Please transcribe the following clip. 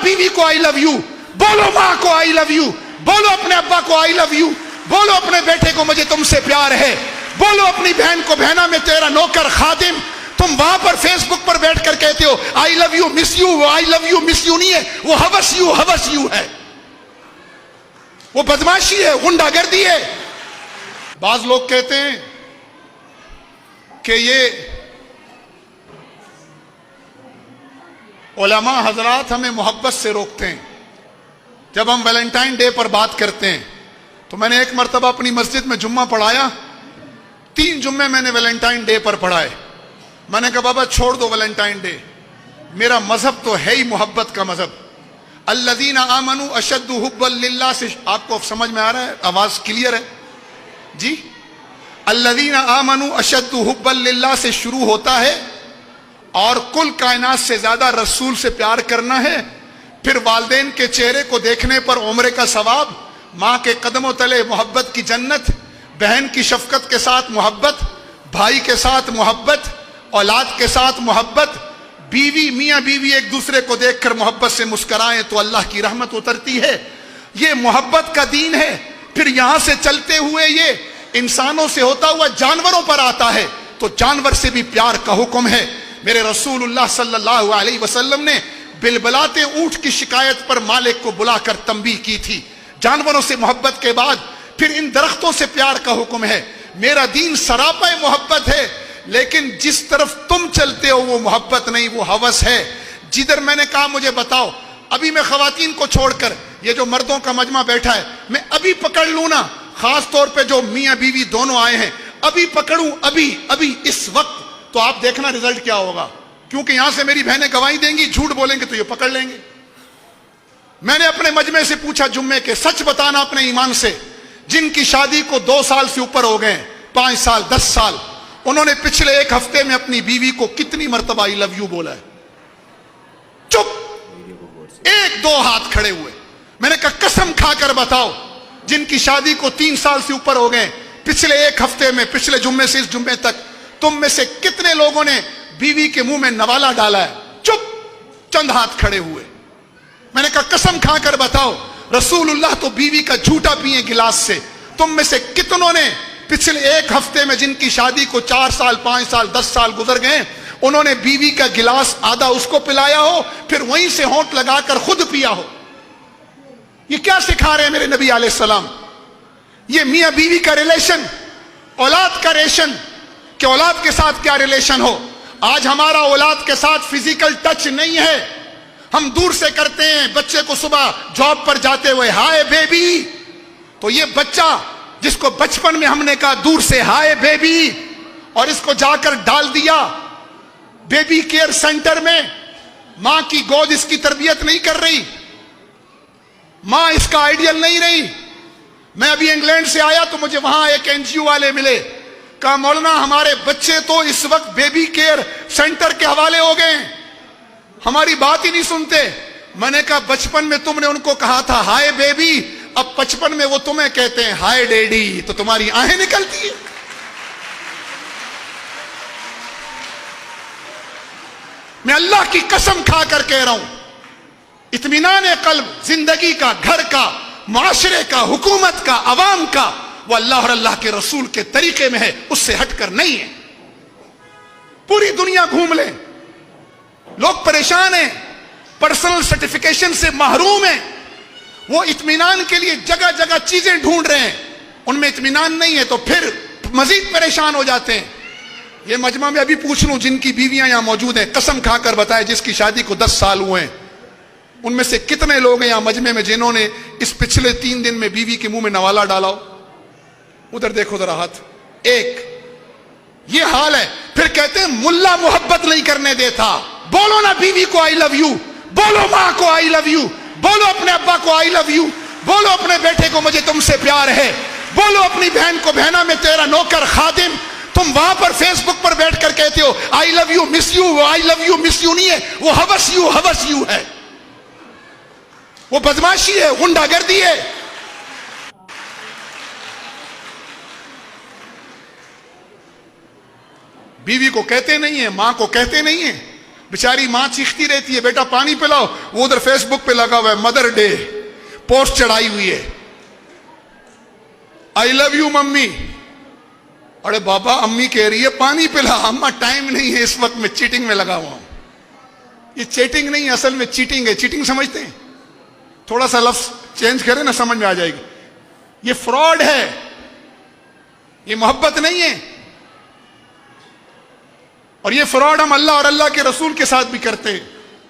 बीवी को आई love you, बोलो माँ को आई लव यू, बोलो अपने अब्बा को आई लव यू, बोलो अपने बेटे को मुझे तुमसे प्यार है, बोलो अपनी बहन को बहना मैं तेरा नौकर खादिम। तुम वहां पर फेसबुक पर बैठकर कहते हो I love you miss you, वो I love you miss you नहीं है, वो हवस यू है, वो बदमाशी है, गुंडागर्दी है। बाज लोग कहते हैं कि ये उलमा हजरात हमें मोहब्बत से रोकते हैं। जब हम वैलेंटाइन डे पर बात करते हैं तो मैंने एक मरतबा अपनी मस्जिद में जुम्मा पढ़ाया, 3 जुम्मे मैंने वैलेंटाइन डे पर पढ़ाए। मैंने कहा बाबा छोड़ दो वैलेंटाइन डे, मेरा मजहब तो है ही मोहब्बत का मजहब। अल्लज़ीना आमनू अशद्दु हुब्बन लिल्लाह से, आपको समझ में आ रहा है, आवाज क्लियर है जी? अल्लज़ीना आमनू अशद्दु हुब्बन लिल्लाह से शुरू होता है और कुल कायनात से ज्यादा रसूल से प्यार करना है। फिर वालिदैन के चेहरे को देखने पर उम्र का सवाब, माँ के कदमों तले मोहब्बत की जन्नत, बहन की शफकत के साथ मोहब्बत, भाई के साथ मोहब्बत, औलाद के साथ मोहब्बत, बीवी मियाँ बीवी एक दूसरे को देखकर मोहब्बत से मुस्कराएं तो अल्लाह की रहमत उतरती है। ये मोहब्बत का दीन है। फिर यहां से चलते हुए ये इंसानों से होता हुआ जानवरों पर आता है तो जानवर से भी प्यार का हुक्म है। मेरे रसूलुल्लाह सल्लल्लाहु अलैहि वसल्लम ने बिलबलाते ऊंट की शिकायत पर मालिक को बुलाकर तंबीह की थी। जानवरों से मोहब्बत के बाद फिर इन दरख्तों से प्यार का हुक्म है। मेरा दीन सरापा मोहब्बत है, लेकिन जिस तरफ तुम चलते हो वो मोहब्बत नहीं, वो हवस है। जिधर मैंने कहा मुझे बताओ, अभी मैं खवातीन को छोड़कर ये जो मर्दों का मजमा बैठा है मैं अभी पकड़ लूं ना, खास तौर पे जो मियाँ बीवी दोनों आए हैं, अभी पकड़ूं अभी इस वक्त, तो आप देखना रिजल्ट क्या होगा। क्योंकि यहां से मेरी बहनें गवाही देंगी, झूठ बोलेंगे तो ये पकड़ लेंगे। मैंने अपने मजमे से पूछा जुम्मे के, सच बताना अपने ईमान से, जिनकी शादी को 2 साल से ऊपर हो गए, 5 साल 10 साल, उन्होंने पिछले 1 हफ्ते में अपनी बीवी को कितनी मर्तबा आई लव यू बोला है? चुप, 1-2 हाथ खड़े हुए। मैंने कहा कसम खाकर बताओ, जिनकी शादी को 3 साल से ऊपर हो गए, पिछले 1 हफ्ते में, पिछले जुम्मे से इस जुम्मे तक, तुम में से कितने लोगों ने बीवी के मुंह में नवाला डाला है? चुप, चंद हाथ खड़े हुए। मैंने कहा कसम खाकर बताओ, रसूलुल्लाह तो बीवी का झूठा पिए गिलास से। तुम में से कितनों ने पिछले 1 हफ्ते में, जिनकी शादी को 4 साल 5 साल 10 साल गुजर गए, उन्होंने बीवी का गिलास आधा उसको पिलाया हो, फिर वहीं से होंठ लगाकर खुद पिया हो? ये क्या सिखा रहे हैं मेरे नबी अलैहिस्सलाम? ये मियां बीवी का रिलेशन, औलाद का रेशन, कि औलाद के साथ क्या रिलेशन हो। आज हमारा औलाद के साथ फिजिकल टच नहीं है, हम दूर से करते हैं। बच्चे को सुबह जॉब पर जाते हुए हाय बेबी, तो ये बच्चा जिसको बचपन में हमने कहा दूर से हाय बेबी, और इसको जाकर डाल दिया बेबी केयर सेंटर में, मां की गोद इसकी तरबियत नहीं कर रही, मां इसका आइडियल नहीं रही। मैं अभी इंग्लैंड से आया तो मुझे वहां एक एनजीओ वाले मिले, कहा मौलाना हमारे बच्चे तो इस वक्त बेबी केयर सेंटर के हवाले हो गए, हमारी बात ही नहीं सुनते। मैंने कहा बचपन में तुमने उनको कहा था हाय बेबी, अब 55 में वो तुम्हें कहते हैं हाय डैडी, तो तुम्हारी आहें निकलती है। मैं अल्लाह की कसम खाकर कह रहा हूं, इत्मीनान कल्ब जिंदगी का, घर का, माशरे का, हुकूमत का, अवाम का, वो अल्लाह और अल्लाह के रसूल के तरीके में है, उससे हटकर नहीं है। पूरी दुनिया घूम ले, लोग परेशान हैं, पर्सनल सर्टिफिकेशन से महरूम हैं, वो इत्मीनान के लिए जगह जगह चीजें ढूंढ रहे हैं, उनमें इत्मीनान नहीं है तो फिर मजीद परेशान हो जाते हैं। ये मजमा में अभी पूछ लूं, जिनकी बीवियां यहां मौजूद हैं, कसम खाकर बताए जिसकी शादी को 10 साल हुए हैं, उनमें से कितने लोग हैं यहां मजमे में जिन्होंने इस पिछले 3 दिन में बीवी के मुंह में नवाला डाला हो? उधर देखो जरा हाथ। एक ये हाल है। फिर कहते हैं मुल्ला मोहब्बत नहीं करने देता। बोलो ना बीवी को आई लव यू, बोलो माँ को आई लव यू, बोलो अपने अब्बा को आई लव यू, बोलो अपने बेटे को मुझे तुमसे प्यार है, बोलो अपनी बहन को बहना मैं तेरा नौकर खादिम। तुम वहां पर फेसबुक पर बैठकर कहते हो I love you miss you, वो I love you miss you नहीं है, वो हवस यू है, वो बदमाशी है, गुंडागर्दी है। बीवी को कहते नहीं है, मां को कहते नहीं है, बेचारी माँ चीखती रहती है बेटा पानी पिलाओ, वो उधर फेसबुक पे लगा हुआ है मदर डे, पोस्ट चढ़ाई हुई है, आई लव यू मम्मी। अरे बाबा अम्मी कह रही है पानी पिला, अम्मा टाइम नहीं है इस वक्त, मैं चीटिंग में लगा हुआ हूं। ये चीटिंग नहीं असल में चीटिंग है। चीटिंग समझते हैं? थोड़ा सा लफ्ज चेंज करें ना समझ में आ जाएगी। ये फ्रॉड है, ये मोहब्बत नहीं है। और ये फ्रॉड हम अल्लाह और अल्लाह के रसूल के साथ भी करते हैं।